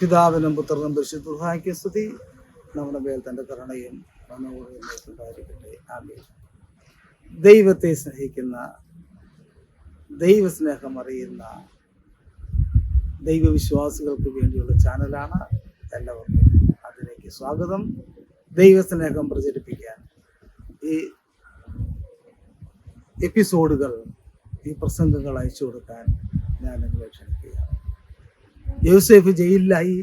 പിതാവിനും പുത്രനും പരിശുദ്ധ സ്തുതി. നമ്മുടെ മേൽ തൻ്റെ കരുണയും ഉണ്ടായിരിക്കട്ടെ. ആമേൻ. ദൈവത്തെ സ്നേഹിക്കുന്ന, ദൈവസ്നേഹം അറിയുന്ന ദൈവവിശ്വാസികൾക്ക് വേണ്ടിയുള്ള ചാനലാണ്. എല്ലാവർക്കും അതിലേക്ക് സ്വാഗതം. ദൈവസ്നേഹം പ്രചരിപ്പിക്കാൻ ഈ എപ്പിസോഡുകൾ, ഈ പ്രസംഗങ്ങൾ അയച്ചു കൊടുക്കാൻ ഞാൻ നിങ്ങളെ ക്ഷണിക്കുകയാണ്. യൗസേഫ് ജയിലിലായി.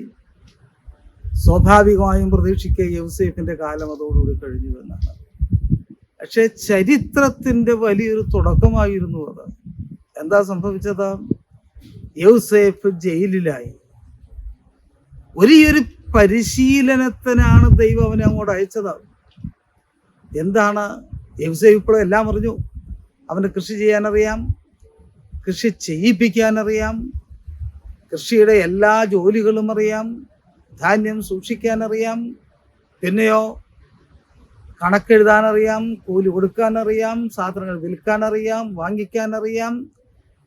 സ്വാഭാവികമായും പ്രതീക്ഷിക്കുക യൗസേഫിന്റെ കാലം അതോടുകൂടി കഴിഞ്ഞു എന്നാണ്. പക്ഷെ ചരിത്രത്തിന്റെ വലിയൊരു തുടക്കമായിരുന്നു അത്. എന്താ സംഭവിച്ചത്? യൗസേഫ് ജയിലിലായി. ഒരു പരിശീലനത്തിനാണ് ദൈവം അവനെ അങ്ങോട്ട് അയച്ചത്. എന്താണ്? യൗസേഫ് ഇപ്പോഴും എല്ലാം അറിഞ്ഞു. അവന് കൃഷി ചെയ്യാനറിയാം, കൃഷി ചെയ്യിപ്പിക്കാനറിയാം, കൃഷിയുടെ എല്ലാ ജോലികളും അറിയാം, ധാന്യം സൂക്ഷിക്കാനറിയാം, പിന്നെയോ കണക്കെഴുതാനറിയാം, കൂലി കൊടുക്കാനറിയാം, സാധനങ്ങൾ വിൽക്കാനറിയാം, വാങ്ങിക്കാനറിയാം.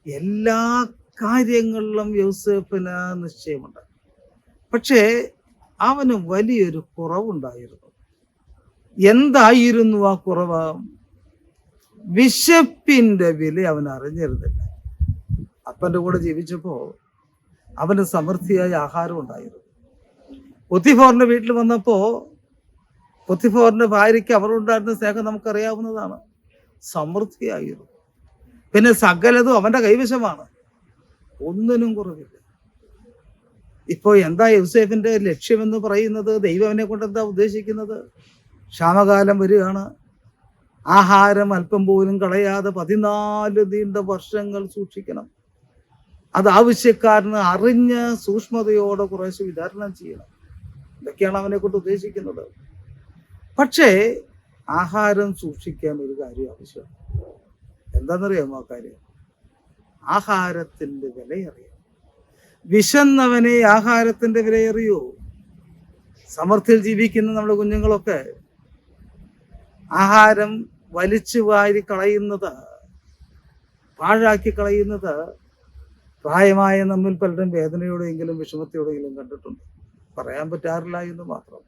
എല്ലാ കാര്യങ്ങളിലും യൗസേപ്പിന് നിശ്ചയമുണ്ട്. പക്ഷേ അവന് വലിയൊരു കുറവുണ്ടായിരുന്നു. എന്തായിരുന്നു ആ കുറവ്? വിശപ്പിന്റെ വില അവൻ അറിഞ്ഞിരുന്നില്ല. അപ്പൻ്റെ കൂടെ ജീവിച്ചപ്പോൾ അവന് സമൃദ്ധിയായ ആഹാരം ഉണ്ടായിരുന്നു. പൊത്തിഫോറിന്റെ വീട്ടിൽ വന്നപ്പോൾ പൊത്തിഫോറിന്റെ ഭാര്യയ്ക്ക് അവരുണ്ടായിരുന്ന സ്നേഹം നമുക്കറിയാവുന്നതാണ്. സമൃദ്ധിയായിരുന്നു. പിന്നെ സകലതും അവന്റെ കൈവശമാണ്, ഒന്നിനും കുറവില്ല. ഇപ്പോൾ എന്താ യൗസേഫിന്റെ ലക്ഷ്യമെന്ന് പറയുന്നത്? ദൈവം അവനെ കൊണ്ട് എന്താ ഉദ്ദേശിക്കുന്നത്? ക്ഷാമകാലം വരികയാണ്. ആഹാരം അല്പം പോലും കളയാതെ 14 നീണ്ട വർഷങ്ങൾ സൂക്ഷിക്കണം. അത് ആവശ്യക്കാരന് അറിഞ്ഞ് സൂക്ഷ്മതയോടെ കുറേശ്ശെ വിതരണം ചെയ്യണം. ഇതൊക്കെയാണ് അവനെ കൊണ്ട് ഉദ്ദേശിക്കുന്നത്. പക്ഷേ ആഹാരം സൂക്ഷിക്കാൻ ഒരു കാര്യം ആവശ്യമാണ്. എന്താണെന്നറിയാമോ ആ കാര്യം? ആഹാരത്തിന്റെ വിലയറിയാം. വിശന്നവനെ ആഹാരത്തിന്റെ വിലയറിയോ? സമൃദ്ധിയിൽ ജീവിക്കുന്ന നമ്മുടെ കുഞ്ഞുങ്ങളൊക്കെ ആഹാരം വലിച്ചു വാരി കളയുന്നത്, പാഴാക്കി കളയുന്നത് പ്രായമായ നമ്മിൽ പലരും വേദനയോടെയെങ്കിലും വിഷമത്തോടെയെങ്കിലും കണ്ടിട്ടുണ്ട്. പറയാൻ പറ്റാറില്ല എന്ന് മാത്രം.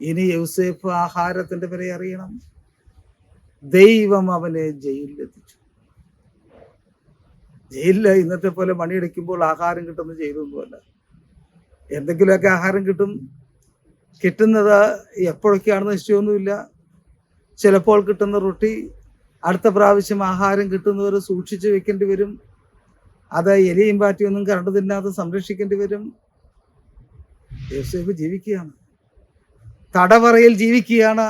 ഇനി യൗസേഫ് ആഹാരത്തിന്റെ വില അറിയണം. ദൈവം അവനെ ജയിലിലെത്തിച്ചു. ജയിലിൽ ഇന്നത്തെ പോലെ മണിയടിക്കുമ്പോൾ ആഹാരം കിട്ടുന്ന ജയിലൊന്നുമല്ല. എന്തെങ്കിലുമൊക്കെ ആഹാരം കിട്ടും. കിട്ടുന്നത് എപ്പോഴൊക്കെയാണെന്ന് നിശ്ചയമൊന്നുമില്ല. ചിലപ്പോൾ കിട്ടുന്ന റൊട്ടി അടുത്ത പ്രാവശ്യം ആഹാരം കിട്ടുന്നവരെ സൂക്ഷിച്ച് വെക്കേണ്ടി വരും. അത് എലിയും പാറ്റിയൊന്നും കരണ്ട് തിന്നാതെ സംരക്ഷിക്കേണ്ടി വരും. യോസേഫ് ജീവിക്കുകയാണ്, തടവറയിൽ ജീവിക്കുകയാണ്.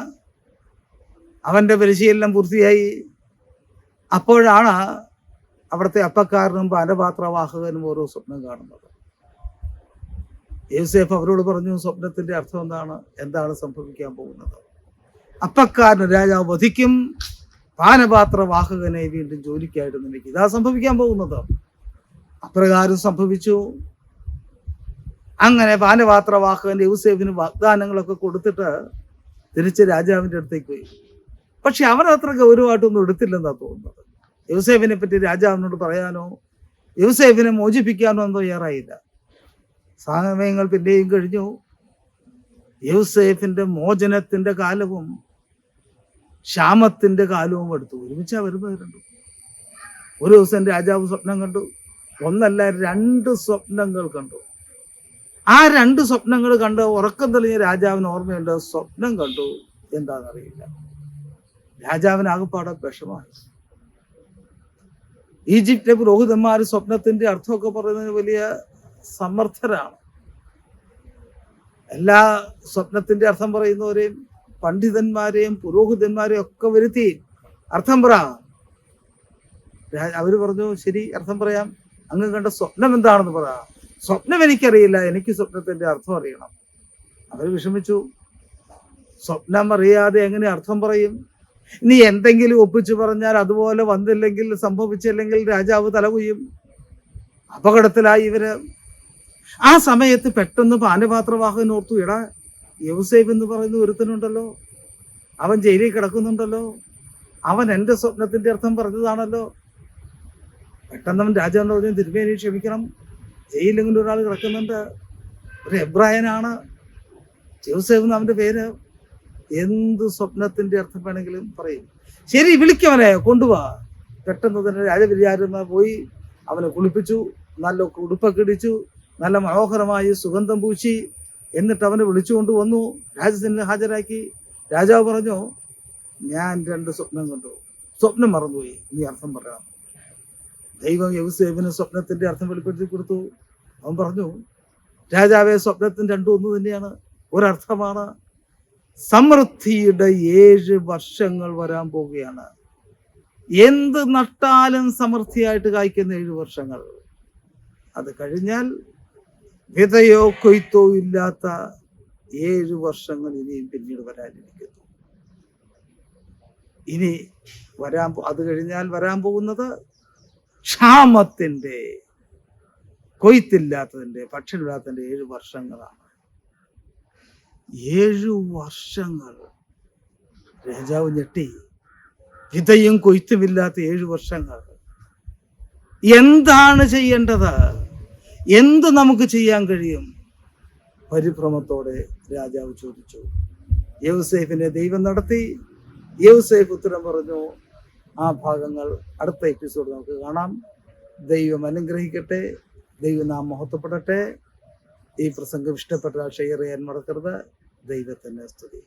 അവന്റെ പരിശീലനം പൂർത്തിയായി. അപ്പോഴാണ് അവിടുത്തെ അപ്പക്കാരനും പാനപാത്രവാഹകനും ഓരോ സ്വപ്നം കാണുന്നത്. യോസേഫ് അവരോട് പറഞ്ഞു, സ്വപ്നത്തിന്റെ അർത്ഥം എന്താണ് സംഭവിക്കാൻ പോകുന്നത്? അപ്പക്കാരന് രാജാവ് വധിക്കും, പാനപാത്രവാഹകനെ വീണ്ടും ജോലിക്കായിട്ട് നിയമിക്കും. ഇതാ സംഭവിക്കാൻ പോകുന്നത്. അപ്രകാരം സംഭവിച്ചു. അങ്ങനെ പാനപാത്രവാഹകൻ യൗസേഫിന് വാഗ്ദാനങ്ങളൊക്കെ കൊടുത്തിട്ട് തിരിച്ച് രാജാവിൻ്റെ അടുത്തേക്ക് പോയി. പക്ഷെ അവനത്ര ഗൗരവമായിട്ടൊന്നും എടുത്തില്ലെന്നാ തോന്നുന്നത്. യൗസേഫിനെ പറ്റി രാജാവിനോട് പറയാനോ യൗസേഫിനെ മോചിപ്പിക്കാനോ ഒന്നും തയ്യാറായില്ല. സമയങ്ങൾ പിന്നെയും കഴിഞ്ഞു. യൗസേഫിന്റെ മോചനത്തിന്റെ കാലവും ക്ഷാമത്തിന്റെ കാലവും എടുത്തു. ഒരുമിച്ചാ വരുന്നവരുണ്ട്. ഒരു ദിവസം രാജാവ് സ്വപ്നം കണ്ടു. ഒന്നല്ല, 2 സ്വപ്നങ്ങൾ കണ്ടു. ആ 2 സ്വപ്നങ്ങൾ കണ്ട് ഉറക്കം തെളിഞ്ഞ രാജാവിന് ഓർമ്മയുണ്ട്. സ്വപ്നം കണ്ടു, എന്താണെന്നറിയില്ല. രാജാവിന് ആകെപ്പാടെ വിഷമായി. ഈജിപ്തിലെ പുരോഹിതന്മാർ സ്വപ്നത്തിന്റെ അർത്ഥമൊക്കെ പറയുന്നതിന് വലിയ സമർത്ഥരാണ്. എല്ലാ സ്വപ്നത്തിന്റെ അർത്ഥം പറയുന്നവരെയും പണ്ഡിതന്മാരെയും പുരോഹിതന്മാരെയും ഒക്കെ വരുത്തി അർത്ഥം പറ. അവര് പറഞ്ഞു, ശരി, അർത്ഥം പറയാം. അങ്ങ് കണ്ട സ്വപ്നം എന്താണെന്ന് പറ. സ്വപ്നം എനിക്കറിയില്ല, എനിക്ക് സ്വപ്നത്തിന്റെ അർത്ഥം അറിയണം. അവർ വിഷമിച്ചു. സ്വപ്നം അറിയാതെ എങ്ങനെ അർത്ഥം പറയും? ഇനി എന്തെങ്കിലും ഒപ്പിച്ചു പറഞ്ഞാൽ അതുപോലെ വന്നില്ലെങ്കിൽ, സംഭവിച്ചില്ലെങ്കിൽ രാജാവ് തലകുയ്യും. അപകടത്തിലായി ഇവര്. ആ സമയത്ത് പെട്ടെന്ന് പാനപാത്രവാഹകൻ ഓർത്തു, എടാ, യൗസേഫ് എന്ന് പറയുന്ന ഒരുത്തനുണ്ടല്ലോ, അവൻ ജയിലിൽ കിടക്കുന്നുണ്ടല്ലോ, അവൻ എൻ്റെ സ്വപ്നത്തിന്റെ അർത്ഥം പറഞ്ഞതാണല്ലോ. പെട്ടെന്ന് അവൻ രാജാവിനോട് പറഞ്ഞു, തിരുമേനി ക്ഷമിക്കണം, ജയിലിൽ ഇങ്ങനെ ഒരാൾ കിടക്കുന്നുണ്ട്, ഒരു എബ്രായനാണ്, യോസേഫ് എന്ന് അവന്റെ പേര്. എന്ത് സ്വപ്നത്തിന്റെ അർത്ഥം വേണമെങ്കിലും പറയും. ശരി, വിളിക്കവനെ, കൊണ്ടുപോവാ. പെട്ടെന്ന് തന്നെ രാജവിചാരന്മാർ പോയി അവനെ കുളിപ്പിച്ചു, നല്ല ഉടുപ്പൊക്കെ ഇടിച്ചു, നല്ല മനോഹരമായി സുഗന്ധം പൂശി. എന്നിട്ട് അവനെ വിളിച്ചുകൊണ്ട് വന്നു, രാജസന്നിധിയിൽ ഹാജരാക്കി. രാജാവ് പറഞ്ഞു, ഞാൻ 2 സ്വപ്നം കണ്ടു. സ്വപ്നം മറന്നുപോയി, നീ അർത്ഥം പറയണം. ദൈവം യോസേഫിന് സ്വപ്നത്തിന്റെ അർത്ഥം വെളിപ്പെടുത്തി കൊടുത്തു. അവൻ പറഞ്ഞു, രാജാവെ, സ്വപ്നത്തിന് 2 ഒന്ന് തന്നെയാണ്, ഒരർത്ഥമാണ്. സമൃദ്ധിയുടെ 7 വർഷങ്ങൾ വരാൻ പോവുകയാണ്. എന്ത് നട്ടാലും സമൃദ്ധിയായിട്ട് കായ്ക്കുന്ന 7 വർഷങ്ങൾ. അത് കഴിഞ്ഞാൽ വിതയോ കൊയ്ത്തോ ഇല്ലാത്ത 7 വർഷങ്ങൾ ഇനിയും പിന്നീട് വരാനിരിക്കുന്നു. ഇനി അത് കഴിഞ്ഞാൽ വരാൻ പോകുന്നത് ക്ഷാമത്തിന്റെ, കൊയ്ത്തില്ലാത്തതിന്റെ, ഭക്ഷണമില്ലാത്തതിന്റെ 7 വർഷങ്ങളാണ്. 7 വർഷങ്ങൾ. രാജാവ് ഞെട്ടി. വിതയും കൊയ്ത്തുമില്ലാത്ത 7 വർഷങ്ങൾ. എന്താണ് ചെയ്യേണ്ടത്? എന്ത് നമുക്ക് ചെയ്യാൻ കഴിയും? പരിഭ്രമത്തോടെ രാജാവ് ചോദിച്ചു. യോസേഫിനെ ദൈവം നടത്തി. യോസേഫ് ഉത്തരം പറഞ്ഞു. ആ ഭാഗങ്ങൾ അടുത്ത എപ്പിസോഡ് നമുക്ക് കാണാം. ദൈവം അനുഗ്രഹിക്കട്ടെ. ദൈവം നാം മഹത്വപ്പെടട്ടെ. ഈ പ്രസംഗം ഇഷ്ടപ്പെട്ടാൽ ഷെയർ ചെയ്യാൻ മറക്കരുത്. ദൈവത്തിന് സ്തുതി.